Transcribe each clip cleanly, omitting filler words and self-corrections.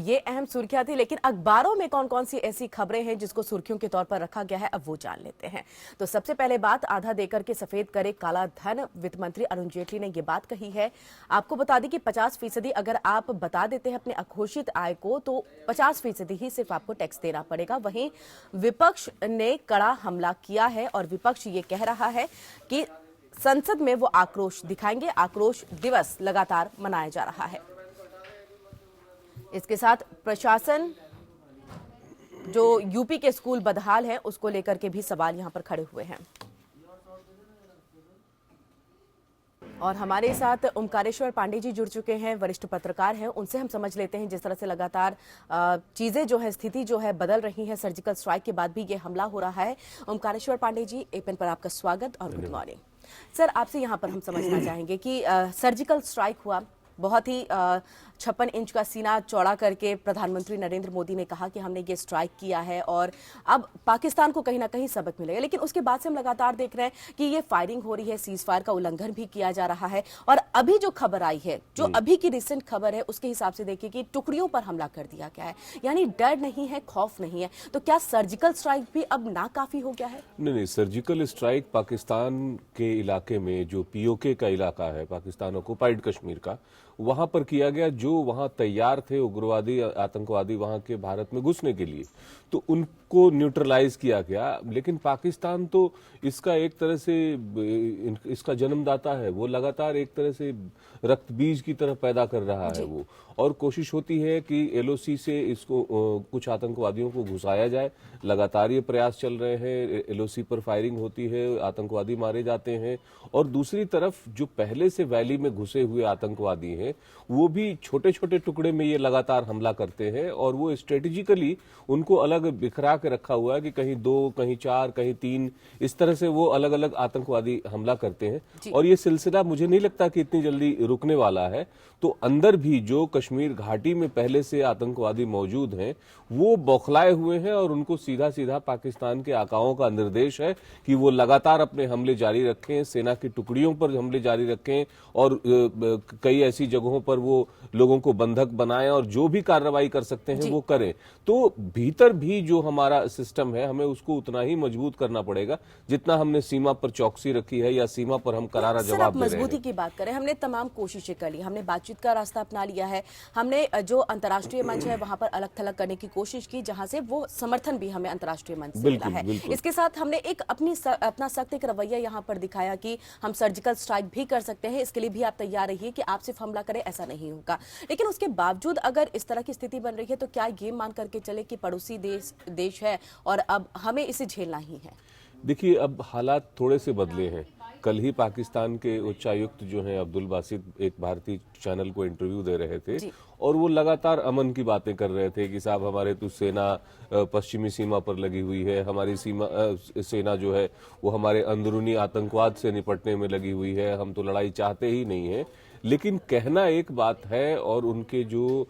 ये अहम सुर्खियां थी, लेकिन अखबारों में कौन कौन सी ऐसी खबरें हैं जिसको सुर्खियों के तौर पर रखा गया है, अब वो जान लेते हैं। तो सबसे पहले बात, आधा देकर के सफेद करे काला धन, वित्त मंत्री अरुण जेटली ने ये बात कही है। आपको बता दें कि 50% अगर आप बता देते हैं अपने अघोषित आय को, तो 50% ही सिर्फ आपको टैक्स देना पड़ेगा। वहीं विपक्ष ने कड़ा हमला किया है और विपक्ष ये कह रहा है कि संसद में वो आक्रोश दिखाएंगे। आक्रोश दिवस लगातार मनाया जा रहा है। इसके साथ प्रशासन जो यूपी के स्कूल बदहाल है उसको लेकर के भी सवाल यहां पर खड़े हुए हैं। और हमारे साथ ओमकारेश्वर पांडे जी जुड़ चुके हैं, वरिष्ठ पत्रकार हैं। उनसे हम समझ लेते हैं जिस तरह से लगातार चीजें जो है, स्थिति जो है बदल रही है। सर्जिकल स्ट्राइक के बाद भी ये हमला हो रहा है। ओमकारेश्वर पांडे जी, एपीएन पर आपका स्वागत और गुड मॉर्निंग। सर, आपसे यहाँ पर हम समझना चाहेंगे कि सर्जिकल स्ट्राइक हुआ, बहुत ही 56 इंच का सीना चौड़ा करके प्रधानमंत्री नरेंद्र मोदी ने कहा कि हमने ये स्ट्राइक किया है और अब पाकिस्तान को कहीं ना कहीं सबक मिलेगा। लेकिन उसके बाद से हम लगातार देख रहे हैं कि ये फायरिंग हो रही है, सीज फायर का उल्लंघन भी किया जा रहा है। और अभी जो खबर आई है, जो अभी की रिसेंट खबर है, उसके हिसाब से देखिए कि टुकड़ियों पर हमला कर दिया गया है। यानी डर नहीं है, खौफ नहीं है। तो क्या सर्जिकल स्ट्राइक भी अब नाकाफी हो गया है? नहीं, सर्जिकल स्ट्राइक पाकिस्तान के इलाके में, जो पीओके का इलाका है, पाकिस्तान ऑक्युपाइड कश्मीर का, वहां पर किया गया। जो वहां तैयार थे उग्रवादी, आतंकवादी वहां के भारत में घुसने के लिए, तो उनको न्यूट्रलाइज किया गया। लेकिन पाकिस्तान तो इसका एक तरह से इसका जन्मदाता है। वो लगातार एक तरह से रक्त बीज की तरह पैदा कर रहा है वो, और कोशिश होती है कि एलओसी से इसको कुछ आतंकवादियों को घुसाया जाए। लगातार ये प्रयास चल रहे हैं। एलओसी पर फायरिंग होती है, आतंकवादी मारे जाते हैं। और दूसरी तरफ जो पहले से वैली में घुसे हुए आतंकवादी हैं, वो भी छोटे छोटे टुकड़े में ये लगातार हमला करते हैं। और वो स्ट्रेटेजिकली उनको अलग बिखरा के रखा हुआ है कि कहीं 2, कहीं 4, कहीं 3, इस तरह से वो अलग अलग आतंकवादी हमला करते हैं। और ये सिलसिला मुझे नहीं लगता कि इतनी जल्दी रुकने वाला है। तो अंदर भी जो कश्मीर घाटी में पहले से आतंकवादी मौजूद हैं, वो बौखलाए हुए हैं। और उनको सीधा सीधा पाकिस्तान के आकाओं का निर्देश है कि वो लगातार अपने हमले जारी रखें, सेना की टुकड़ियों पर हमले जारी रखें, और कई ऐसी जगहों पर वो लोगों को बंधक बनाएं, और जो भी कार्रवाई कर सकते हैं वो करें। तो भीतर भी जो हमारा सिस्टम है, हमें उसको उतना ही मजबूत करना पड़ेगा जितना हमने सीमा पर चौकसी रखी है, या सीमा पर हम करारा जवाब दे रहे हैं। मजबूती की बात करें, हमने तमाम कोशिशें कर ली, हमने बातचीत का रास्ता अपना लिया है, हमने जो अंतर्राष्ट्रीय मंच है वहां पर अलग थलग करने की कोशिश की, जहां से वो समर्थन भी हमें अंतर्राष्ट्रीय मंच से मिला है। इसके साथ हमने एक अपना सख्त एक रवैया यहां पर दिखाया कि हम सर्जिकल स्ट्राइक भी कर सकते हैं, इसके लिए भी आप तैयार रहिए कि आप सिर्फ हमला करें, ऐसा नहीं होगा। लेकिन उसके बावजूद अगर इस तरह की स्थिति बन रही है, तो क्या ये मान करके चले कि पड़ोसी देश है और अब हमें इसे झेलना ही है? देखिए, अब हालात थोड़े से बदले हैं। कल ही पाकिस्तान के उच्चायुक्त जो हैं अब्दुल बासित एक भारतीय चैनल को इंटरव्यू दे रहे थे, और वो लगातार अमन की बातें कर रहे थे कि साहब हमारे तो सेना पश्चिमी सीमा पर लगी हुई है, हमारी सेना जो है वो हमारे अंदरूनी आतंकवाद से निपटने में लगी हुई है, हम तो लड़ाई चाहते ही नहीं है। लेकिन कहना एक बात है और उनके जो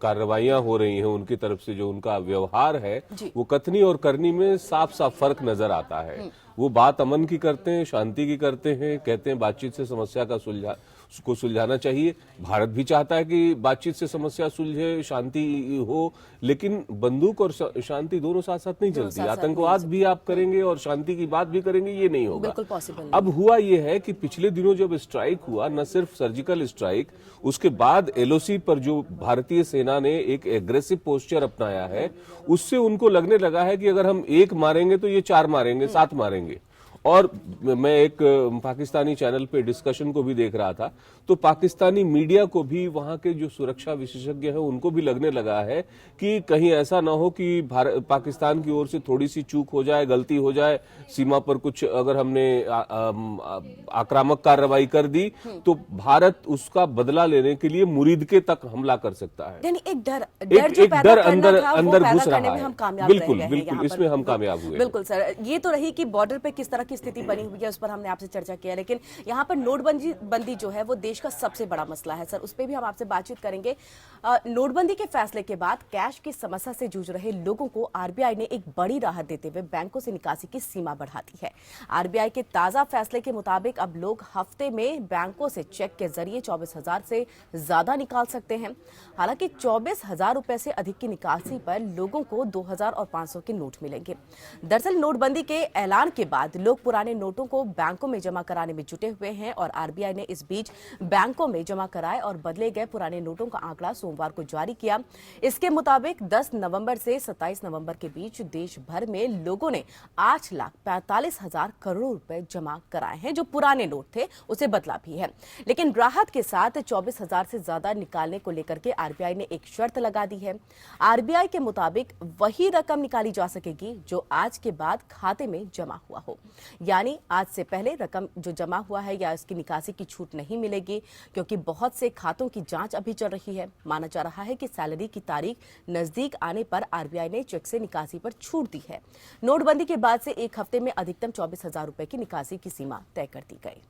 कार्रवाइयां हो रही हैं, उनकी तरफ से जो उनका व्यवहार है, वो कथनी और करनी में साफ साफ फर्क नजर आता है। वो बात अमन की करते हैं, शांति की करते हैं, कहते हैं बातचीत से समस्या का सुलझाना चाहिए। भारत भी चाहता है कि बातचीत से समस्या सुलझे, शांति हो, लेकिन बंदूक और शांति दोनों साथ साथ नहीं चलती। आतंकवाद भी आप करेंगे और शांति की बात भी करेंगे, ये नहीं होगा। बिल्कुल पॉसिबल। अब हुआ ये है कि पिछले दिनों जब स्ट्राइक हुआ, न सिर्फ सर्जिकल स्ट्राइक, उसके बाद एलओसी पर जो भारतीय सेना ने एक एग्रेसिव पोस्चर अपनाया है, उससे उनको लगने लगा है कि अगर हम 1 मारेंगे तो ये 4 मारेंगे, 7 मारेंगे। और मैं एक पाकिस्तानी चैनल पे डिस्कशन को भी देख रहा था, तो पाकिस्तानी मीडिया को भी, वहां के जो सुरक्षा विशेषज्ञ हैं उनको भी लगने लगा है कि कहीं ऐसा ना हो कि पाकिस्तान की ओर से थोड़ी सी चूक हो जाए, गलती हो जाए, सीमा पर कुछ अगर हमने आक्रामक कार्रवाई कर दी, तो भारत उसका बदला लेने के लिए मुरीदके तक हमला कर सकता है। यानी एक डर अंदर घुस रहा है। बिल्कुल बिल्कुल, इसमें हम कामयाब हुए। बिल्कुल सर, ये तो रही कि बॉर्डर पे किस तरह की स्थिति बनी हुई है उस पर हमने आपसे चर्चा किया, लेकिन यहाँ पर नोटबंदी जो है वो देश का सबसे बड़ा मसला है। सर, उस पर भी हम आपसे बातचीत करेंगे। नोटबंदी के फैसले के बाद कैश की समस्या से जूझ रहे लोगों को आरबीआई ने एक बड़ी राहत देते हुए बैंकों से निकासी की सीमा बढ़ा दी है। आरबीआई के ताजा फैसले के मुताबिक अब लोग हफ्ते में बैंकों से चेक के जरिए 24,000 से ज्यादा निकाल सकते हैं। हालांकि 24,000 रुपए से अधिक की निकासी पर लोगों को 2,000 और 500 के नोट मिलेंगे। दरअसल नोटबंदी के ऐलान के बाद लोग पुराने नोटों को बैंकों में जमा कराने में जुटे हुए हैं और आरबीआई ने इस बीच बैंकों में जमा कराए और बदले गए पुराने नोटों का आंकड़ा सोमवार को जारी किया। इसके मुताबिक 10 नवंबर से 27 नवंबर के बीच देश भर में लोगों ने 8,45,000 करोड़ रुपए जमा कराए हैं। जो पुराने नोट थे उसे बदला भी है, लेकिन राहत के साथ 24,000 से ज्यादा निकालने को लेकर के आरबीआई ने एक शर्त लगा दी है। आरबीआई के मुताबिक वही रकम निकाली जा सकेगी जो आज के बाद खाते में जमा हुआ हो, यानी आज से पहले रकम जो जमा हुआ है या इसकी निकासी की छूट नहीं मिलेगी, क्योंकि बहुत से खातों की जांच अभी चल रही है। माना जा रहा है कि सैलरी की तारीख नजदीक आने पर आरबीआई ने चेक से निकासी पर छूट दी है। नोटबंदी के बाद से एक हफ्ते में अधिकतम 24,000 रुपए की निकासी की सीमा तय कर दी गई।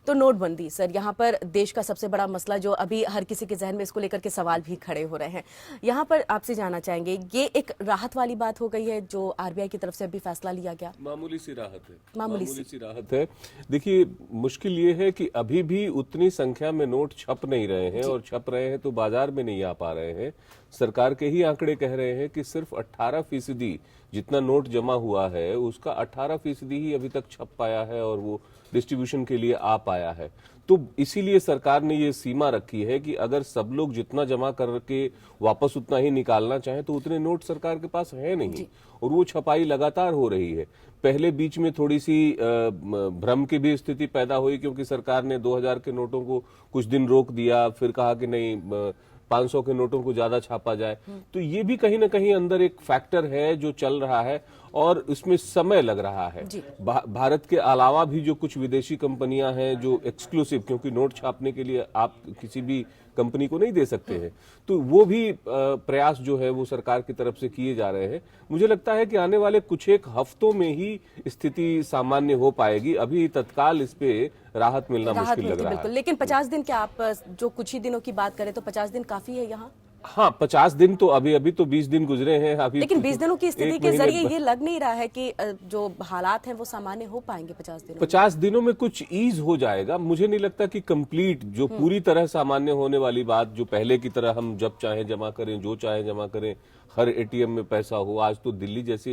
तो नोटबंदी सर, यहाँ पर देश का सबसे बड़ा मसला जो अभी हर किसी के जहन में इसको लेकर के सवाल भी खड़े हो रहे हैं। यहाँ पर आपसे जानना चाहेंगे, ये एक राहत वाली बात हो गई है जो आरबीआई की तरफ से अभी फैसला लिया गया? मामूली सी राहत है, मामूली सी राहत है। देखिए, मुश्किल ये है कि अभी भी उतनी संख्या में नोट छप नहीं रहे हैं, और छप रहे हैं तो बाजार में नहीं आ पा रहे हैं। सरकार के ही आंकड़े कह रहे हैं कि सिर्फ 18% जितना नोट जमा हुआ है उसका 18% ही अभी तक छप पाया है और वो डिस्ट्रीब्यूशन के लिए आ पाया है। तो इसीलिए सरकार ने ये सीमा रखी है कि अगर सब लोग जितना जमा करके वापस उतना ही निकालना चाहें तो उतने नोट सरकार के पास है नहीं, और वो छपाई लगातार हो रही है। पहले बीच में थोड़ी सी भ्रम की भी स्थिति पैदा हुई, क्योंकि सरकार ने 2000 के नोटों को कुछ दिन रोक दिया, फिर कहा कि नहीं 500 के नोटों को ज्यादा छापा जाए। तो ये भी कहीं ना कहीं अंदर एक फैक्टर है जो चल रहा है, और इसमें समय लग रहा है। भारत के अलावा भी जो कुछ विदेशी कंपनियां हैं जो एक्सक्लूसिव, क्योंकि नोट छापने के लिए आप किसी भी कंपनी को नहीं दे सकते हैं, तो वो भी प्रयास जो है वो सरकार की तरफ से किए जा रहे हैं। मुझे लगता है कि आने वाले कुछ एक हफ्तों में ही स्थिति सामान्य हो पाएगी। अभी तत्काल इस पे राहत मिलना मुश्किल लग रहा है। लेकिन 50 दिन क्या, आप जो कुछ ही दिनों की बात करें तो 50 दिन काफी है यहाँ? हाँ, 50 दिन तो अभी तो 20 दिन गुजरे हैं अभी, लेकिन 20 दिनों की स्थिति के जरिए ये लग नहीं रहा है कि जो हालात हैं वो सामान्य हो पाएंगे 50 दिनों 50 दिनों में कुछ ईज हो जाएगा। मुझे नहीं लगता कि कंप्लीट जो पूरी तरह सामान्य होने वाली बात, जो पहले की तरह हम जब चाहे जमा करें, जो चाहे जमा करें, हर एटीएम में पैसा हो। आज तो दिल्ली जैसी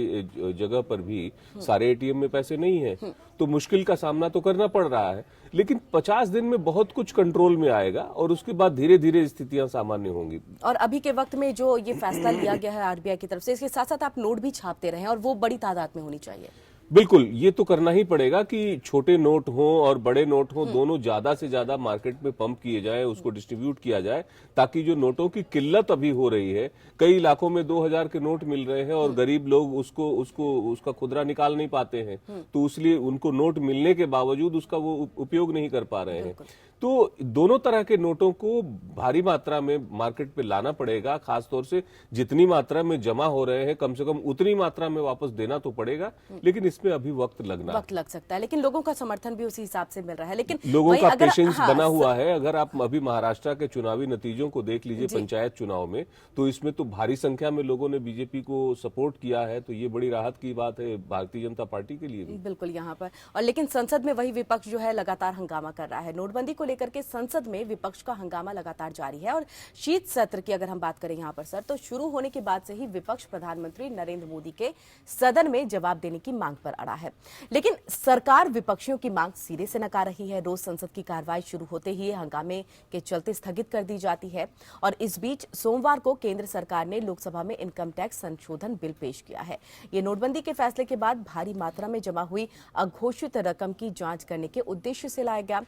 जगह पर भी सारे एटीएम में पैसे नहीं है, तो मुश्किल का सामना तो करना पड़ रहा है। लेकिन 50 दिन में बहुत कुछ कंट्रोल में आएगा और उसके बाद धीरे धीरे स्थितियां सामान्य होंगी। और अभी के वक्त में जो ये फैसला लिया गया है आरबीआई की तरफ से, इसके साथ साथ आप नोट भी छापते रहे और वो बड़ी तादाद में होनी चाहिए। बिल्कुल, ये तो करना ही पड़ेगा कि छोटे नोट हों और बड़े नोट हों, दोनों ज्यादा से ज्यादा मार्केट में पंप किए जाए, उसको डिस्ट्रीब्यूट किया जाए, ताकि जो नोटों की किल्लत अभी हो रही है, कई इलाकों में 2000 के नोट मिल रहे हैं और गरीब लोग उसका खुदरा निकाल नहीं पाते हैं, तो इसलिए उनको नोट मिलने के बावजूद उसका वो उपयोग नहीं कर पा रहे हैं। तो दोनों तरह के नोटों को भारी मात्रा में मार्केट पे लाना पड़ेगा। खासतौर से जितनी मात्रा में जमा हो रहे हैं, कम से कम उतनी मात्रा में वापस देना तो पड़ेगा, लेकिन इसमें अभी वक्त लग सकता है। लेकिन लोगों का समर्थन भी उसी हिसाब से मिल रहा है। लेकिन लोगों का पेशेंस बना हुआ है। अगर आप अभी महाराष्ट्र के चुनावी नतीजों को देख लीजिए, पंचायत चुनाव में, तो इसमें तो भारी संख्या में लोगों ने बीजेपी को सपोर्ट किया है, तो ये बड़ी राहत की बात है भारतीय जनता पार्टी के लिए भी। बिल्कुल यहाँ पर। और लेकिन संसद में वही विपक्ष जो है लगातार हंगामा कर रहा है। नोटबंदी को लेकर के संसद में विपक्ष का हंगामा लगातार जारी है। और शीत सत्र की अगर हम बात करें यहाँ पर सर, तो शुरू होने के बाद से ही विपक्ष प्रधानमंत्री नरेंद्र मोदी के सदन में जवाब देने की मांग पर अड़ा है। लेकिन सरकार विपक्षियों की मांग सिरे से नकार रही है। रोज संसद की कार्रवाई शुरू होते ही हंगामे के चलते स्थगित कर दी जाती है। और इस बीच सोमवार को केंद्र सरकार ने लोकसभा में इनकम टैक्स संशोधन बिल पेश किया है। ये नोटबंदी के फैसले के बाद भारी मात्रा में जमा हुई अघोषित रकम की जांच करने के उद्देश्य से लाया गया।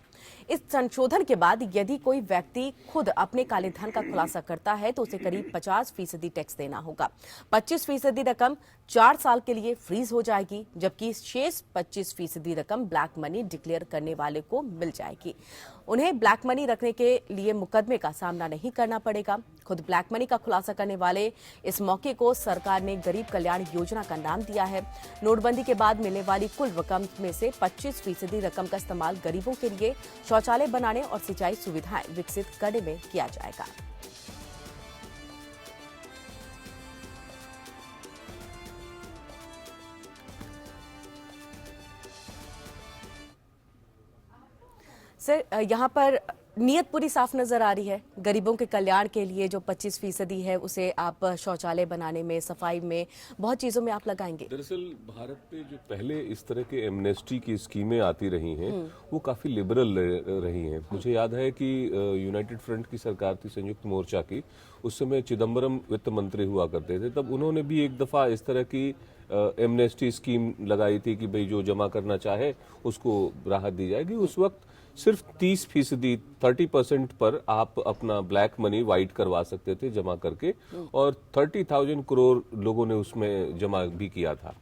इस संशोधन के बाद यदि कोई व्यक्ति खुद अपने काले धन का खुलासा करता है तो उसे करीब 50% टैक्स देना होगा। 25% रकम 4 साल के लिए फ्रीज हो जाएगी, जबकि जबकि शेष 25% रकम ब्लैक मनी डिक्लेयर करने वाले को मिल जाएगी। उन्हें ब्लैक मनी रखने के लिए मुकदमे का सामना नहीं करना पड़ेगा। खुद ब्लैक मनी का खुलासा करने वाले इस मौके को सरकार ने गरीब कल्याण योजना का नाम दिया है। नोटबंदी के बाद मिलने वाली कुल रकम में से 25% रकम का इस्तेमाल गरीबों के लिए शौचालय बनाने और सिंचाई सुविधाएं विकसित करने में किया जाएगा। सर, यहाँ पर नियत पूरी साफ नजर आ रही है। गरीबों के कल्याण के लिए जो 25% है उसे आप शौचालय बनाने में, सफाई में, बहुत चीजों में आप लगाएंगे। दरअसल भारत में जो पहले इस तरह के एमनेस्टी की स्कीमें आती रही हैं वो काफी लिबरल रही हैं। मुझे याद है कि यूनाइटेड फ्रंट की सरकार थी, संयुक्त मोर्चा की, उस समय चिदम्बरम वित्त मंत्री हुआ करते थे। तब उन्होंने भी एक दफा इस तरह की एमनेस्टी स्कीम लगाई थी कि भाई जो जमा करना चाहे उसको राहत दी जाएगी। उस वक्त सिर्फ 30%, 30% पर आप अपना ब्लैक मनी वाइट करवा सकते थे जमा करके, और 30,000 करोड़ लोगों ने उसमें जमा भी किया था।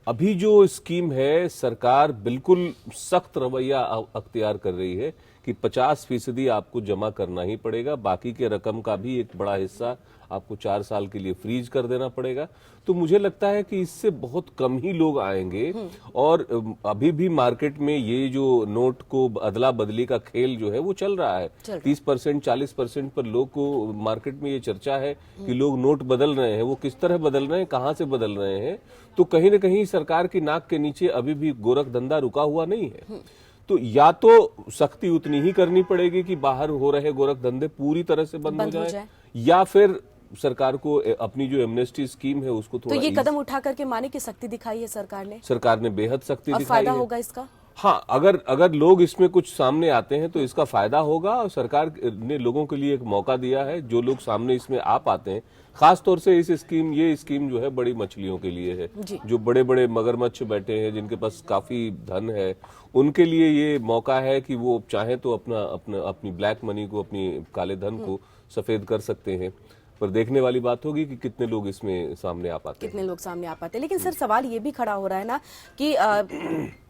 अभी जो स्कीम है, सरकार बिल्कुल सख्त रवैया अख्तियार कर रही है कि 50% आपको जमा करना ही पड़ेगा। बाकी के रकम का भी एक बड़ा हिस्सा आपको 4 साल के लिए फ्रीज कर देना पड़ेगा। तो मुझे लगता है कि इससे बहुत कम ही लोग आएंगे। और अभी भी मार्केट में ये जो नोट को अदला बदली का खेल जो है वो चल रहा है। 30%, 40% पर लोग को मार्केट में ये चर्चा है कि लोग नोट बदल रहे हैं। वो किस तरह बदल रहे हैं, कहां से बदल रहे हैं, तो कहीं ना कहीं सरकार की नाक के नीचे अभी भी गोरख धंधा रुका हुआ नहीं है। तो या तो सख्ती उतनी ही करनी पड़ेगी कि बाहर हो रहे गोरख धंधे पूरी तरह से बंद हो जाए, या फिर सरकार को अपनी जो एमनेस्टी स्कीम है उसको थोड़ा, तो ये कदम उठा करके माने कि सख्ती दिखाई है सरकार ने बेहद सख्ती दिखाई है। फायदा होगा इसका? हाँ, अगर लोग इसमें कुछ सामने आते हैं तो इसका फायदा होगा। और सरकार ने लोगों के लिए एक मौका दिया है। जो लोग सामने इसमें आ पाते हैं, खास तौर से ये स्कीम जो है बड़ी मछलियों के लिए है। जो बड़े बड़े मगरमच्छ बैठे हैं, जिनके पास काफी धन है, उनके लिए ये मौका है कि वो चाहे तो अपनी ब्लैक मनी को, अपनी काले धन को सफेद कर सकते हैं। पर देखने वाली बात होगी कि कितने लोग इसमें सामने आ पाते हैं। लेकिन सर, सवाल ये भी खड़ा हो रहा है ना कि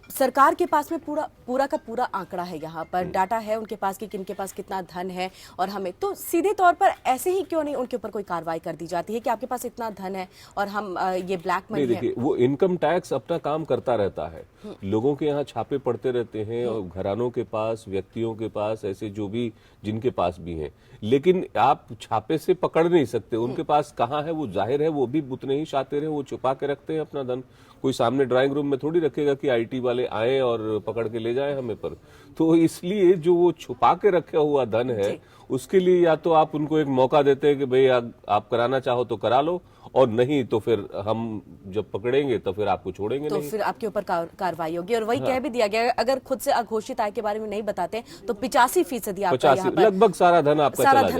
सरकार के पास में पूरा का पूरा आंकड़ा है, यहाँ पर डाटा है उनके पास कि किनके पास कितना धन है, और हमें तो सीधे तौर पर ऐसे ही क्यों नहीं उनके ऊपर कोई कार्रवाई कर दी जाती है कि आपके पास इतना धन है और हम ये ब्लैक मनी है। देखिए, वो इनकम टैक्स अपना काम करता रहता है। लोगों के यहाँ छापे पड़ते रहते हैं, और घरानों के पास, व्यक्तियों के पास, ऐसे जो भी जिनके पास भी हैं, लेकिन आप छापे से पकड़ नहीं सकते उनके पास कहाँ है। वो जाहिर है वो भी उतने ही शातिर हैं, वो छुपा के रखते हैं अपना धन। कोई सामने ड्राइंग रूम में थोड़ी रखेगा कि आईटी वाले आए और पकड़ के ले जाए हमें पर। तो इसलिए जो वो छुपा के रखा हुआ धन है, उसके लिए या तो आप उनको एक मौका देते हैं कि भाई आप कराना चाहो तो करा लो, और नहीं तो फिर हम जब पकड़ेंगे तो फिर आपको छोड़ेंगे तो नहीं। फिर आपके ऊपर कार्रवाई होगी। और वही कह भी दिया गया, अगर खुद से अघोषित आय के बारे में नहीं बताते तो 85% आपका यहाँ पर लगभग सारा धन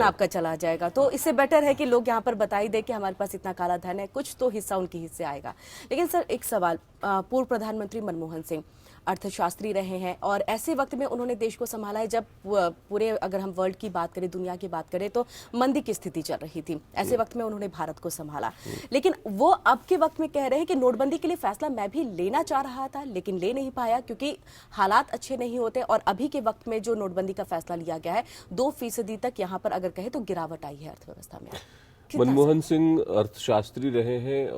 आपका चला जाएगा। तो इससे बेटर है कि लोग यहाँ पर बताई दे कि हमारे पास इतना काला धन है, कुछ तो हिस्सा उनके हिस्से आएगा। लेकिन सर, एक सवाल, पूर्व प्रधानमंत्री मनमोहन सिंह अर्थशास्त्री रहे हैं, और ऐसे वक्त में उन्होंने देश को संभाला है जब पूरे, अगर हम वर्ल्ड की बात करें, दुनिया की बात करें, तो मंदी की स्थिति चल रही थी। ऐसे वक्त में उन्होंने भारत को संभाला। लेकिन वो अब के वक्त में कह रहे हैं कि नोटबंदी के लिए फैसला मैं भी लेना चाह रहा था लेकिन ले नहीं पाया क्योंकि हालात अच्छे नहीं होते। और अभी के वक्त में जो नोटबंदी का फैसला लिया गया है, 2% तक यहाँ पर अगर कहे तो गिरावट आई है अर्थव्यवस्था में। मनमोहन सिंह अर्थशास्त्री रहे हैं,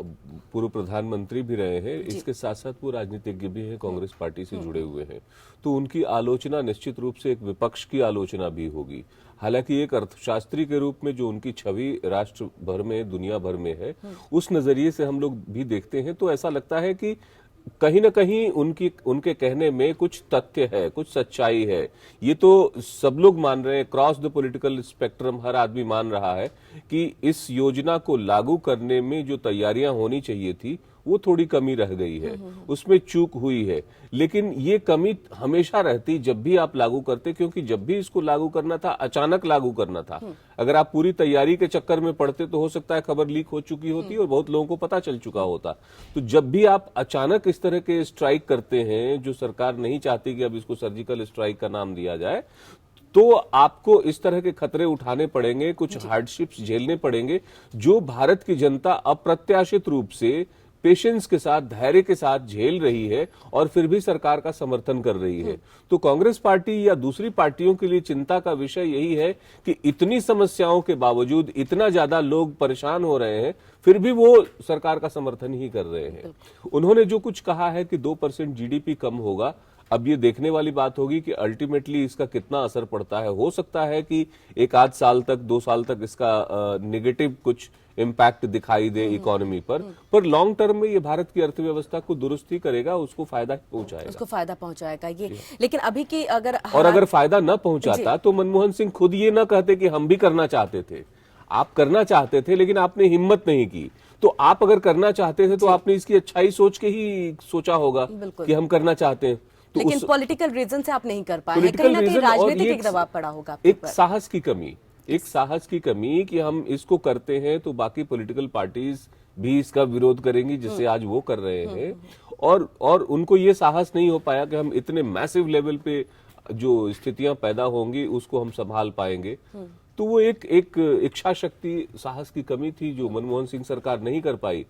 पूर्व प्रधानमंत्री भी रहे हैं, इसके साथ साथ वो राजनीतिज्ञ भी हैं, कांग्रेस पार्टी से जुड़े हुए हैं। तो उनकी आलोचना निश्चित रूप से एक विपक्ष की आलोचना भी होगी। हालांकि एक अर्थशास्त्री के रूप में जो उनकी छवि राष्ट्र भर में, दुनिया भर में है, उस नजरिए से हम लोग भी देखते हैं तो ऐसा लगता है कि कहीं न कहीं उनके कहने में कुछ तथ्य है, कुछ सच्चाई है। ये तो सब लोग मान रहे हैं, क्रॉस द पॉलिटिकल स्पेक्ट्रम हर आदमी मान रहा है कि इस योजना को लागू करने में जो तैयारियां होनी चाहिए थी वो थोड़ी कमी रह गई है, उसमें चूक हुई है। लेकिन ये कमी हमेशा रहती जब भी आप लागू करते, क्योंकि जब भी इसको लागू करना था अचानक लागू करना था। अगर आप पूरी तैयारी के चक्कर में पड़ते तो हो सकता है खबर लीक हो चुकी होती और बहुत लोगों को पता चल चुका होता। तो जब भी आप अचानक इस तरह के स्ट्राइक करते हैं, जो सरकार नहीं चाहती कि अब इसको सर्जिकल स्ट्राइक का नाम दिया जाए, तो आपको इस तरह के खतरे उठाने पड़ेंगे, कुछ हार्डशिप्स झेलने पड़ेंगे, जो भारत की जनता अप्रत्याशित रूप से पेशेंस के साथ, धैर्य के साथ झेल रही है और फिर भी सरकार का समर्थन कर रही है। तो कांग्रेस पार्टी या दूसरी पार्टियों के लिए चिंता का विषय यही है कि इतनी समस्याओं के बावजूद, इतना ज्यादा लोग परेशान हो रहे हैं, फिर भी वो सरकार का समर्थन ही कर रहे हैं। उन्होंने जो कुछ कहा है कि 2% जीडीपी कम होगा, अब ये देखने वाली बात होगी कि अल्टीमेटली इसका कितना असर पड़ता है। हो सकता है कि एक आध साल तक, 2 साल तक इसका नेगेटिव कुछ इम्पैक्ट दिखाई दे इकोनॉमी पर लॉन्ग टर्म में ये भारत की अर्थव्यवस्था को दुरुस्त ही करेगा, उसको फायदा पहुंचाएगा। उसको फायदा पहुंचाएगा ये। लेकिन अभी की अगर और अगर फायदा न पहुंचाता तो मनमोहन सिंह खुद ये न कहते कि हम भी करना चाहते थे। आप करना चाहते थे लेकिन आपने हिम्मत नहीं की। तो आप अगर करना चाहते थे तो आपने इसकी अच्छाई सोच के ही सोचा होगा कि हम करना चाहते हैं। तो लेकिन पॉलिटिकल रीजन से आप नहीं कर पाए हैं, कहीं पॉलिटिकल ना कहीं रीजन और राजनीतिक ये एक दबाव पड़ा होगा आपके एक ऊपर। साहस की कमी, एक साहस की कमी कि हम इसको करते हैं तो बाकी पॉलिटिकल पार्टीज भी इसका विरोध करेंगी, जिससे आज वो कर रहे हैं। और उनको ये साहस नहीं हो पाया कि हम इतने मैसिव लेवल पे जो स्थितियां पैदा होंगी उसको हम संभाल पाएंगे। तो वो एक इच्छा शक्ति, साहस की कमी थी जो मनमोहन सिंह सरकार नहीं कर पाई।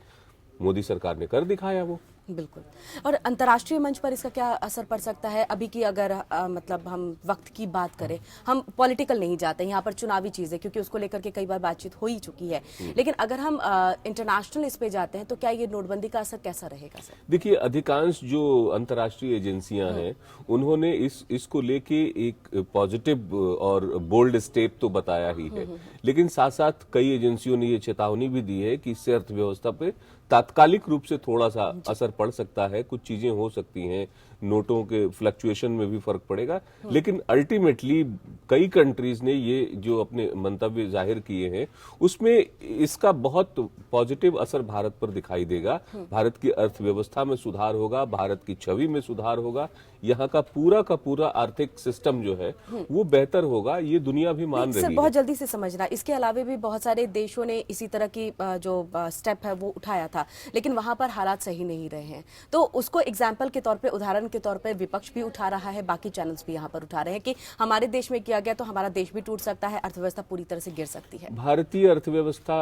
मोदी सरकार ने कर दिखाया वो। बिल्कुल। और अंतर्राष्ट्रीय मंच पर इसका क्या असर पड़ सकता है? अभी की अगर मतलब हम वक्त की बात करें, हम पॉलिटिकल नहीं जाते यहाँ पर, चुनावी चीजें, क्योंकि उसको लेकर के कई बार बातचीत हो ही चुकी है। लेकिन अगर हम इंटरनेशनल इस पे जाते हैं तो क्या ये नोटबंदी का असर कैसा रहेगा सर? देखिए, अधिकांश जो अंतर्राष्ट्रीय एजेंसियां हैं उन्होंने इसको लेके एक पॉजिटिव और बोल्ड स्टेप तो बताया ही है, लेकिन साथ साथ कई एजेंसियों ने ये चेतावनी भी दी है कि इससे अर्थव्यवस्था पे तात्कालिक रूप से थोड़ा सा असर पड़ सकता है, कुछ चीजें हो सकती हैं, नोटों के फ्लक्चुएशन में भी फर्क पड़ेगा। लेकिन अल्टीमेटली कई कंट्रीज ने ये जो अपने मंतव्य जाहिर किए हैं उसमें इसका बहुत पॉजिटिव असर भारत पर दिखाई देगा। भारत की अर्थव्यवस्था में सुधार होगा, भारत की छवि में सुधार होगा, यहाँ का पूरा आर्थिक सिस्टम जो है वो बेहतर होगा, ये दुनिया भी मान रही है। बहुत जल्दी से समझना, इसके अलावा भी बहुत सारे देशों ने इसी तरह की जो स्टेप है वो उठाया था, लेकिन वहां पर हालात सही नहीं रहे हैं। तो उसको एग्जाम्पल के तौर पे, उदाहरण के तौर पे विपक्ष भी उठा रहा है, बाकी चैनल्स भी यहाँ पर उठा रहे हैं कि हमारे देश में किया गया तो हमारा देश भी टूट सकता है, अर्थव्यवस्था पूरी तरह से गिर सकती है। भारतीय अर्थव्यवस्था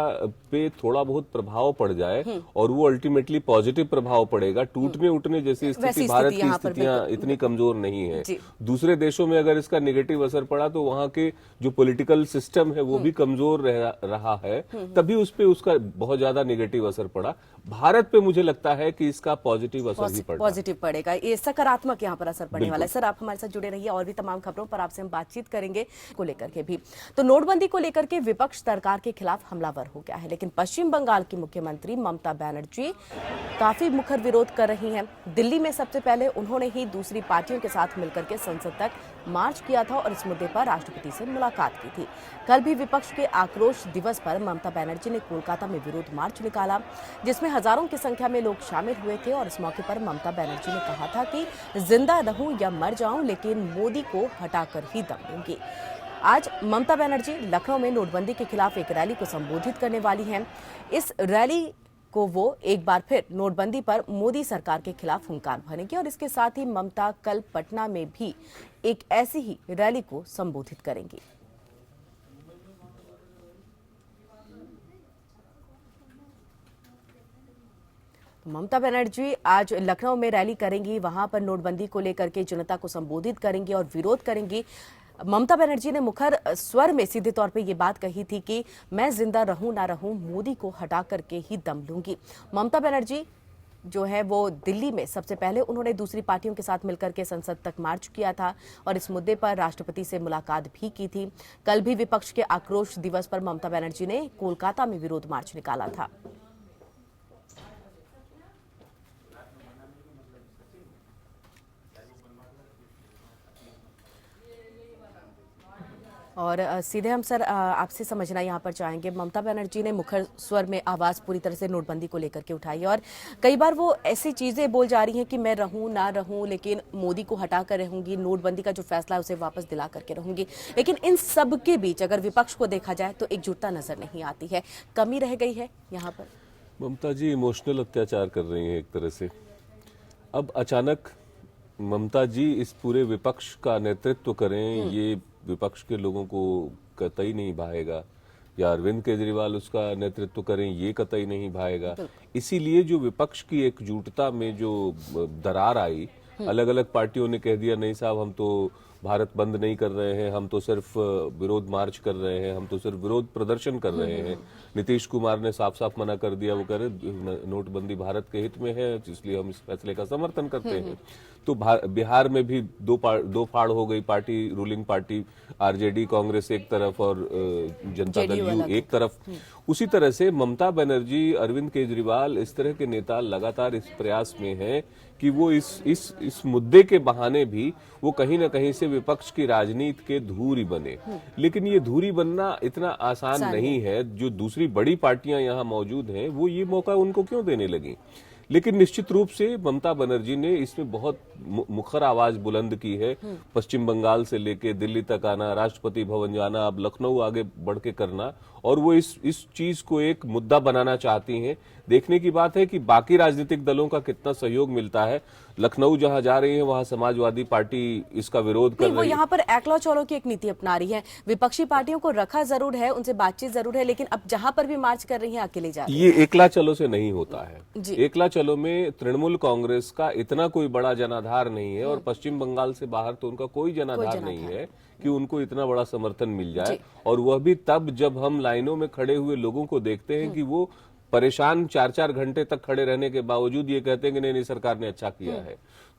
पे थोड़ा बहुत प्रभाव पड़ जाए और वो अल्टीमेटली पॉजिटिव प्रभाव पड़ेगा। टूटने उठने जैसी स्थिति, भारत की स्थितियां इतनी कमजोर नहीं है। दूसरे देशों में अगर इसका नेगेटिव असर पड़ा तो वहां के जो पॉलिटिकल सिस्टम है वो भी कमजोर रहा है, तभी उस पे उसका बहुत ज्यादा नेगेटिव असर पड़ा। भारत पे मुझे लगता है कि इसका पॉजिटिव असर ही पड़ेगा, पॉजिटिव पड़ेगा, ये सकारात्मक यहाँ पर असर पड़ने वाला है। सर, आप हमारे साथ जुड़े रहिए, और भी तमाम खबरों पर आपसे हम बातचीत करेंगे को लेकर के भी। तो नोटबंदी को लेकर के विपक्ष सरकार के खिलाफ हमलावर हो गया है, लेकिन पश्चिम बंगाल की मुख्यमंत्री ममता बनर्जी काफी मुखर विरोध कर रही हैं। दिल्ली में सबसे पहले उन्होंने ही दूसरी पार्टियों के साथ मिलकर के संसद तक मार्च किया था और इस मुद्दे पर राष्ट्रपति से मुलाकात की थी। कल भी विपक्ष के आक्रोश दिवस पर ममता बनर्जी ने कोलकाता में विरोध मार्च निकाला, जिसमें हजारों की संख्या में लोग शामिल हुए थे। और इस मौके पर ममता बनर्जी ने कहा था कि जिंदा रहूं या मर जाऊं, लेकिन मोदी को हटाकर ही दम लूंगी। आज ममता बनर्जी लखनऊ में नोटबंदी के खिलाफ एक रैली को संबोधित करने वाली हैं। इस रैली को वो एक बार फिर नोटबंदी पर मोदी सरकार के खिलाफ हुंकार भरेंगे और इसके साथ ही ममता कल पटना में भी एक ऐसी ही रैली को संबोधित करेंगी। ममता बनर्जी आज लखनऊ में रैली करेंगी, वहां पर नोटबंदी को लेकर के जनता को संबोधित करेंगी और विरोध करेंगी। ममता बनर्जी ने मुखर स्वर में सीधे तौर पे ये बात कही थी कि मैं जिंदा रहूं ना रहूं, मोदी को हटा करके ही दम लूंगी। ममता बनर्जी जो है वो दिल्ली में सबसे पहले उन्होंने दूसरी पार्टियों के साथ मिलकर के संसद तक मार्च किया था और इस मुद्दे पर राष्ट्रपति से मुलाकात भी की थी। कल भी विपक्ष के आक्रोश दिवस पर ममता बनर्जी ने कोलकाता में विरोध मार्च निकाला था। और सीधे हम सर आपसे समझना यहाँ पर चाहेंगे, ममता बनर्जी ने मुखर स्वर में आवाज पूरी तरह से नोटबंदी को लेकर के उठाई और कई बार वो ऐसी चीजें बोल जा रही हैं कि मैं रहूं ना रहूं, लेकिन मोदी को हटा कर रहूंगी, नोटबंदी का जो फैसला है उसे वापस दिला करके रहूंगी। लेकिन इन सब के बीच अगर विपक्ष को देखा जाए तो एकजुटता नजर नहीं आती है, कमी रह गई है यहाँ पर। ममता जी इमोशनल अत्याचार कर रही हैं एक तरह से। अब अचानक ममता जी इस पूरे विपक्ष का नेतृत्व करें, ये विपक्ष के लोगों को कतई नहीं भाएगा। या अरविंद केजरीवाल उसका नेतृत्व करें, ये कतई नहीं भाएगा। इसीलिए जो विपक्ष की एकजुटता में जो दरार आई, अलग अलग पार्टियों ने कह दिया नहीं साहब हम तो भारत बंद नहीं कर रहे हैं, हम तो सिर्फ विरोध मार्च कर रहे हैं, हम तो सिर्फ विरोध प्रदर्शन कर रहे हैं। नीतीश कुमार ने साफ साफ मना कर दिया, वो कह रहे नोटबंदी भारत के हित में है, इसलिए हम इस फैसले का समर्थन करते हैं। तो बिहार में भी दो फाड़ हो गई party, ruling party RJD Congress एक तरफ और जनता दल यू एक तरफ। उसी तरह से ममता बनर्जी, अरविंद केजरीवाल, इस तरह के नेता लगातार इस प्रयास में हैं कि वो इस मुद्दे के बहाने भी वो कहीं ना कहीं से विपक्ष की राजनीति के धूरी बने। लेकिन ये धूरी बनना इतना आसान नहीं है। जो दूसरी बड़ी पार्टियां यहाँ मौजूद हैं वो ये मौका उनको क्यों देने लगी। लेकिन निश्चित रूप से ममता बनर्जी ने इसमें बहुत मुखर आवाज बुलंद की है। पश्चिम बंगाल से लेके दिल्ली तक आना, राष्ट्रपति भवन जाना, अब लखनऊ आगे बढ़ के करना, और वो इस चीज को एक मुद्दा बनाना चाहती हैं। देखने की बात है कि बाकी राजनीतिक दलों का कितना सहयोग मिलता है। लखनऊ जहां जा रही है वहां समाजवादी पार्टी इसका विरोध कर रही है। वो यहाँ पर एकलौ चौलो की एक नीति अपना रही है। विपक्षी पार्टियों को रखा जरूर है, उनसे बातचीत जरूर है, लेकिन अब जहां पर भी मार्च कर रही है अकेले जा रही है। ये एकला चलो से नहीं होता है। एकला चलो में तृणमूल कांग्रेस का इतना कोई बड़ा जनाधार नहीं है, और पश्चिम बंगाल से बाहर तो उनका कोई जनाधार नहीं है कि उनको इतना बड़ा समर्थन मिल जाए। और वह भी तब जब हम लाइनों में खड़े हुए लोगों को देखते हैं कि वो परेशान 4-4 घंटे तक खड़े रहने के बावजूद ये कहते हैं कि नहीं सरकार ने अच्छा किया है।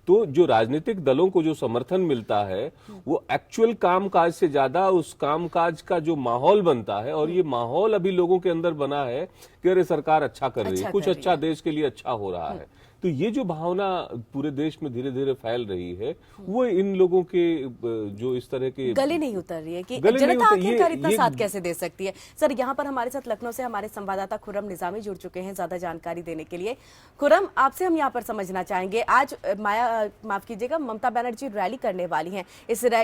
तो जो राजनीतिक दलों को जो समर्थन मिलता है वो एक्चुअल कामकाज से ज्यादा उस कामकाज का जो माहौल बनता है, और ये माहौल अभी लोगों के अंदर बना है कि अरे सरकार अच्छा कर रही है, कुछ अच्छा देश के लिए अच्छा हो रहा है। तो ये जो भावना पूरे देश में धीरे धीरे फैल रही है वो इन लोगों के जो इस तरह के गले नहीं उतर रही है कि जनता आखिरकार इतना साथ कैसे दे सकती है। सर, यहाँ पर हमारे साथ लखनऊ से हमारे संवाददाता खुर्रम निजामी जुड़ चुके हैं ज्यादा जानकारी देने के लिए। खुर्रम, आपसे हम यहाँ पर समझना चाहेंगे, आज माफ कीजिएगा, ममता बनर्जी रैली करने वाली हैं।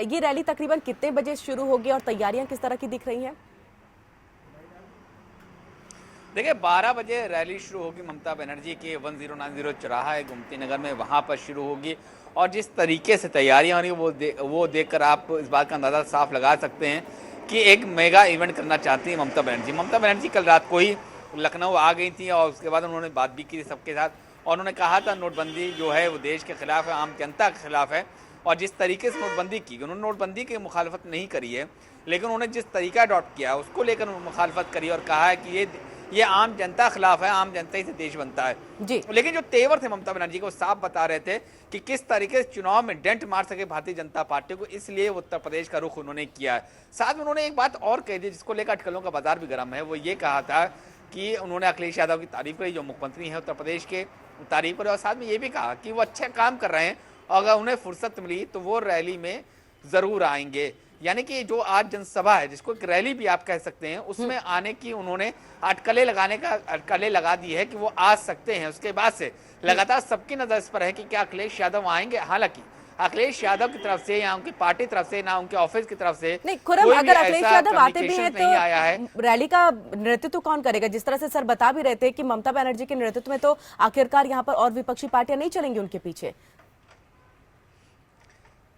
ये रैली तकरीबन कितने बजे शुरू होगी और तैयारियां किस तरह की दिख रही हैं? देखिए 12 बजे रैली शुरू होगी ममता बनर्जी के 1090 चौराहा है गोमती नगर में, वहाँ पर शुरू होगी। और जिस तरीके से तैयारियां हो रही है वो देखकर आप इस बात का अंदाज़ा साफ लगा सकते हैं कि एक मेगा इवेंट करना चाहती हैं ममता बनर्जी। ममता बनर्जी कल रात को ही लखनऊ आ गई थी और उसके बाद उन्होंने बात भी की थी सबके साथ, और उन्होंने कहा था नोटबंदी जो है वो देश के खिलाफ है, आम जनता के खिलाफ है। और जिस तरीके से नोटबंदी की, उन्होंने नोटबंदी की मुखालफत नहीं करी है, लेकिन उन्होंने जिस तरीका अडॉप्ट किया उसको लेकर मुखालफत करी और कहा है कि ये आम जनता खिलाफ है, आम जनता ही से देश बनता है जी। लेकिन जो तेवर थे ममता बनर्जी को साफ बता रहे थे कि किस तरीके से चुनाव में डेंट मार सके भारतीय जनता पार्टी को, इसलिए उत्तर प्रदेश का रुख उन्होंने किया है। साथ में उन्होंने एक बात और कह दी जिसको लेकर अटकलों का बाजार भी गर्म है। वो ये कहा था कि उन्होंने अखिलेश यादव की तारीफ करी जो मुख्यमंत्री हैं उत्तर प्रदेश के, तारीफ करी, और साथ में ये भी कहा कि वो अच्छे काम कर रहे हैं, अगर उन्हें फुर्सत मिली तो वो रैली में जरूर आएंगे। यानी कि जो आज जनसभा है, जिसको एक रैली भी आप कह सकते हैं, उसमें आने की उन्होंने अटकलें लगा दी है कि वो आ सकते हैं। उसके बाद से लगातार सबकी नजर इस पर है कि क्या अखिलेश यादव आएंगे। हालांकि अखिलेश यादव की तरफ से या उनकी पार्टी तरफ से ना उनके ऑफिस की तरफ से नहीं, खुर्रम, अगर अखिलेश यादव आते भी हैं तो रैली का नेतृत्व कौन करेगा? जिस तरह से सर बता भी रहे थे कि ममता बनर्जी के नेतृत्व में तो आखिरकार यहाँ पर और विपक्षी पार्टियां नहीं चलेंगी उनके पीछे।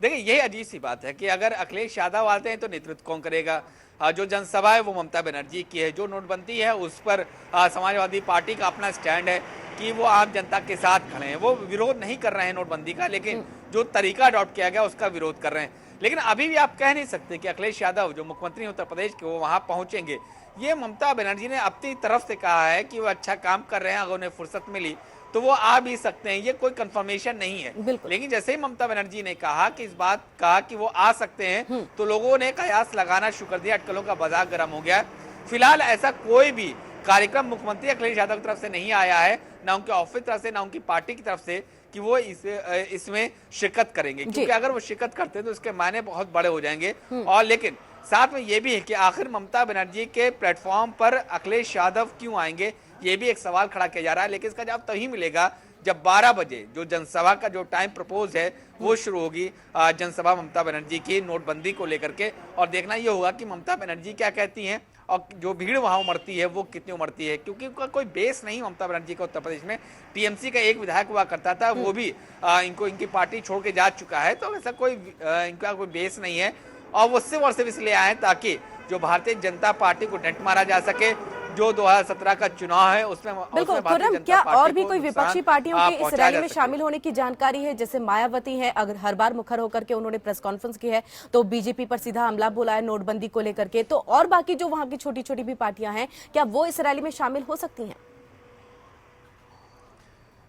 देखिए यही अजीब सी बात है कि अगर अखिलेश यादव आते हैं तो नेतृत्व कौन करेगा। जो जनसभा है वो ममता बनर्जी की है, जो नोटबंदी है उस पर समाजवादी पार्टी का अपना स्टैंड है कि वो आम जनता के साथ खड़े हैं। वो विरोध नहीं कर रहे हैं नोटबंदी का, लेकिन जो तरीका अडॉप्ट किया गया उसका विरोध कर रहे हैं। लेकिन अभी भी आप कह नहीं सकते कि अखिलेश यादव जो मुख्यमंत्री उत्तर प्रदेश के वो वहां पहुंचेंगे। ये ममता बनर्जी ने अपनी तरफ से कहा है कि वो अच्छा काम कर रहे हैं, अगर उन्हें फुर्सत मिली तो वो आ भी सकते हैं, ये कोई कंफर्मेशन नहीं है। लेकिन जैसे ही ममता बनर्जी ने कहा कि इस बात कहा कि वो आ सकते हैं तो लोगों ने कयास लगाना शुरू कर दिया, अटकलों का बाजार गर्म हो गया। फिलहाल ऐसा कोई भी कार्यक्रम मुख्यमंत्री अखिलेश यादव की तरफ से नहीं आया है, ना उनके ऑफिस की तरफ से, ना उनकी पार्टी की तरफ से कि वो इसमें शिरकत करेंगे, क्योंकि अगर वो शिरकत करते हैं तो इसके मायने बहुत बड़े हो जाएंगे। और लेकिन साथ में ये भी है कि आखिर ममता बनर्जी के प्लेटफॉर्म पर अखिलेश यादव क्यों आएंगे, ये भी एक सवाल खड़ा किया जा रहा है। लेकिन इसका जवाब तभी मिलेगा जब 12 बजे जो जनसभा का जो टाइम प्रपोज है वो शुरू होगी, जनसभा ममता बनर्जी की नोटबंदी को लेकर के, और देखना ये होगा कि ममता बनर्जी क्या कहती हैं और जो भीड़ वहां उमड़ती है वो कितनी उमड़ती है, क्योंकि उनका कोई बेस नहीं ममता बनर्जी का उत्तर प्रदेश में। टीएमसी का एक विधायक हुआ करता था, वो भी इनकी पार्टी छोड़ के जा चुका है, तो ऐसा कोई इनका कोई बेस नहीं है। और वो सिर्फ इसलिए आए ताकि जो भारतीय जनता पार्टी को डेंट मारा जा सके। जो 2017 का चुनाव है उसमें बिल्कुल खुर्रम, क्या और भी कोई विपक्षी पार्टियों के इस रैली में शामिल होने की जानकारी है? जैसे मायावती है, अगर हर बार मुखर होकर के उन्होंने प्रेस कॉन्फ्रेंस की है तो बीजेपी पर सीधा हमला बोला है नोटबंदी को लेकर के, तो और बाकी जो वहां की छोटी छोटी भी पार्टियां हैं, क्या वो इस रैली में शामिल हो सकती हैं?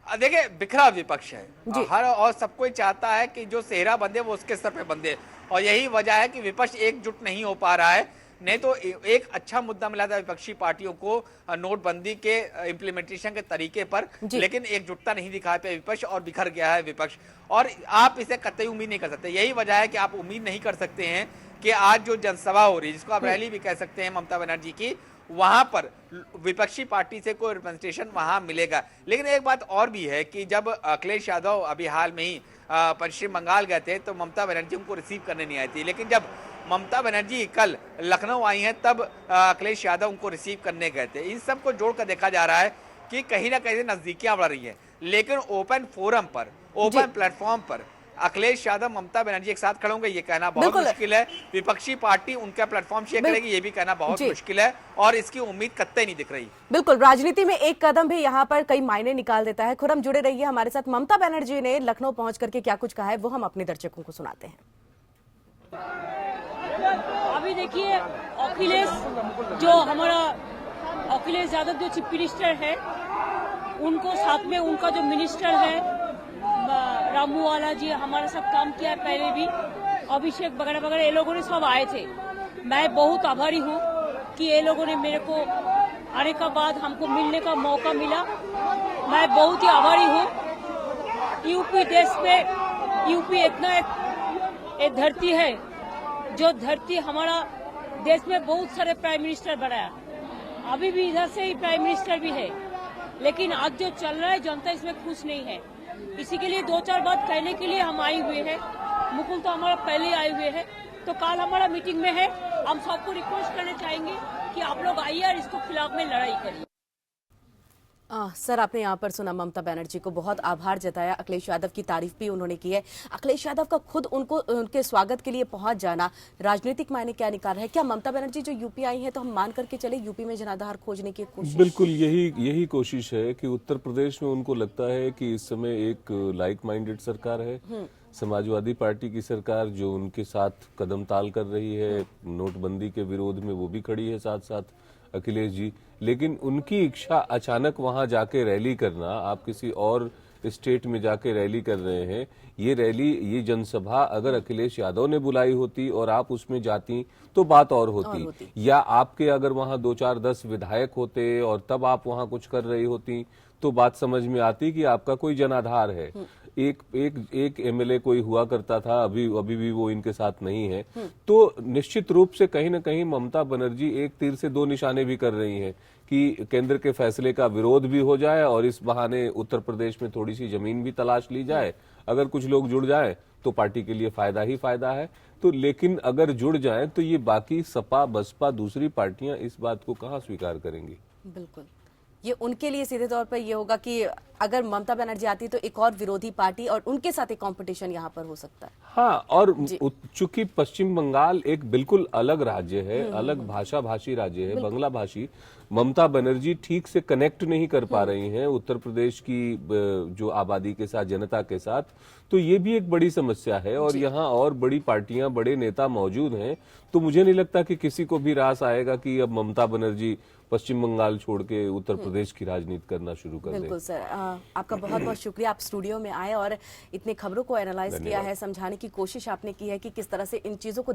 देखिए, बिखरा विपक्ष है हर, और सब कोई चाहता है कि जो सेहरा बंदे वो उसके सर पे बंदे, और यही वजह है कि विपक्ष एकजुट नहीं हो पा रहा है। नहीं तो एक अच्छा मुद्दा मिला था विपक्षी पार्टियों को नोटबंदी के इम्प्लीमेंटेशन के तरीके पर, लेकिन एकजुटता नहीं दिखा पाए विपक्ष और बिखर गया है विपक्ष। और आप इसे कतई उम्मीद नहीं कर सकते। यही वजह है कि आप उम्मीद नहीं कर सकते हैं कि आज जो जनसभा हो रही है, जिसको आप रैली भी कह सकते हैं ममता बनर्जी की, वहां पर विपक्षी पार्टी से कोई रिप्रेजेंटेशन वहां मिलेगा। लेकिन एक बात और भी है कि जब अखिलेश यादव अभी हाल में ही पश्चिम बंगाल गए थे तो ममता बनर्जी उनको रिसीव करने नहीं आई थी, लेकिन जब ममता बनर्जी कल लखनऊ आई हैं तब अखिलेश यादव उनको रिसीव करने गए थे। इन सब को जोड़कर देखा जा रहा है कि कहीं ना कहीं नजदीकियां बढ़ रही हैं, लेकिन ओपन फोरम पर, ओपन प्लेटफॉर्म पर अखिलेश यादव ममता बनर्जी एक साथ खड़े होंगे ये कहना बहुत मुश्किल है। विपक्षी पार्टी उनका प्लेटफॉर्म शेयर करेगी ये भी कहना बहुत मुश्किल है, और इसकी उम्मीद कतई नहीं दिख रही। बिल्कुल, राजनीति में एक कदम भी यहाँ पर कई मायने निकाल देता है। खुर्रम, जुड़े रहिए हमारे साथ। ममता बनर्जी ने लखनऊ पहुंच करके क्या कुछ कहा है वो हम अपने दर्शकों को सुनाते हैं। अभी देखिए, अखिलेश जो हमारा अखिलेश यादव जो चीफ मिनिस्टर है, उनको साथ में उनका जो मिनिस्टर है रामूवाला जी हमारे साथ काम किया है पहले भी, अभिषेक वगैरह वगैरह, ये लोगों ने सब आए थे। मैं बहुत आभारी हूँ कि ये लोगों ने मेरे को आने का बाद हमको मिलने का मौका मिला। मैं बहुत ही आभारी हूँ। यूपी देश में, यूपी इतना एक धरती है, जो धरती हमारा देश में बहुत सारे प्राइम मिनिस्टर बनाया, अभी भी इधर से ही प्राइम मिनिस्टर भी है, लेकिन आज जो चल रहा है जनता इसमें खुश नहीं है। इसी के लिए दो चार बात कहने के लिए हम आए हुए हैं। मुकुल तो हमारा पहले आए हुए हैं, तो कल हमारा मीटिंग में है। हम सबको रिक्वेस्ट करना चाहेंगे कि आप लोग आइए और इसको खिलाफ में लड़ाई करिए। सर, आपने यहाँ पर सुना ममता बनर्जी को बहुत आभार जताया, अखिलेश यादव की तारीफ भी उन्होंने की है। अखिलेश यादव का खुद उनको उनके स्वागत के लिए पहुंच जाना राजनीतिक मायने क्या निकाल रहा है? क्या ममता बनर्जी जो यूपी आई हैं तो हम मान करके चले यूपी में जनाधार खोजने की कोशिश? बिल्कुल यही कोशिश है कि उत्तर प्रदेश में उनको लगता है कि इस समय एक लाइक माइंडेड सरकार है, समाजवादी पार्टी की सरकार जो उनके साथ कदम ताल कर रही है, नोटबंदी के विरोध में वो भी खड़ी है साथ साथ अखिलेश जी। लेकिन उनकी इच्छा अचानक वहां जाके रैली करना, आप किसी और स्टेट में जाके रैली कर रहे हैं, ये रैली, ये जनसभा अगर अखिलेश यादव ने बुलाई होती और आप उसमें जाती तो बात और होती। या आपके अगर वहां 2 4 10 विधायक होते और तब आप वहां कुछ कर रही होती तो बात समझ में आती कि आपका कोई जनाधार है। एक एमएलए कोई हुआ करता था, अभी भी वो इनके साथ नहीं है। तो निश्चित रूप से कहीं ना कहीं ममता बनर्जी एक तीर से 2 निशाने भी कर रही हैं कि केंद्र के फैसले का विरोध भी हो जाए और इस बहाने उत्तर प्रदेश में थोड़ी सी जमीन भी तलाश ली जाए। अगर कुछ लोग जुड़ जाएं तो पार्टी के लिए फायदा ही फायदा है। तो लेकिन अगर जुड़ जाएं तो ये बाकी सपा, बसपा, दूसरी पार्टियां इस बात को कहां स्वीकार करेंगी? बिल्कुल, ये उनके लिए सीधे तौर पर ये होगा कि अगर ममता बनर्जी आती तो एक और विरोधी पार्टी और उनके साथ एक कंपटीशन यहाँ पर हो सकता है। हाँ, और चूंकि पश्चिम बंगाल एक बिल्कुल अलग राज्य है, अलग भाषा भाषी राज्य है, बंगला भाषी, ममता बनर्जी ठीक से कनेक्ट नहीं कर पा रही हैं उत्तर प्रदेश की जो आबादी के साथ, जनता के साथ। तो ये भी एक बड़ी समस्या है और यहाँ और बड़ी पार्टियां, बड़े नेता मौजूद हैं। तो मुझे नहीं लगता कि किसी को भी रास आएगा कि अब ममता बनर्जी पश्चिम बंगाल छोड़ के उत्तर प्रदेश की राजनीति करना शुरू कर दें। बिल्कुल सर, आपका बहुत बहुत शुक्रिया, आप स्टूडियो में आए और इतने खबरों को एनालाइज किया है, समझाने की कोशिश आपने की है कि किस तरह से इन चीजों को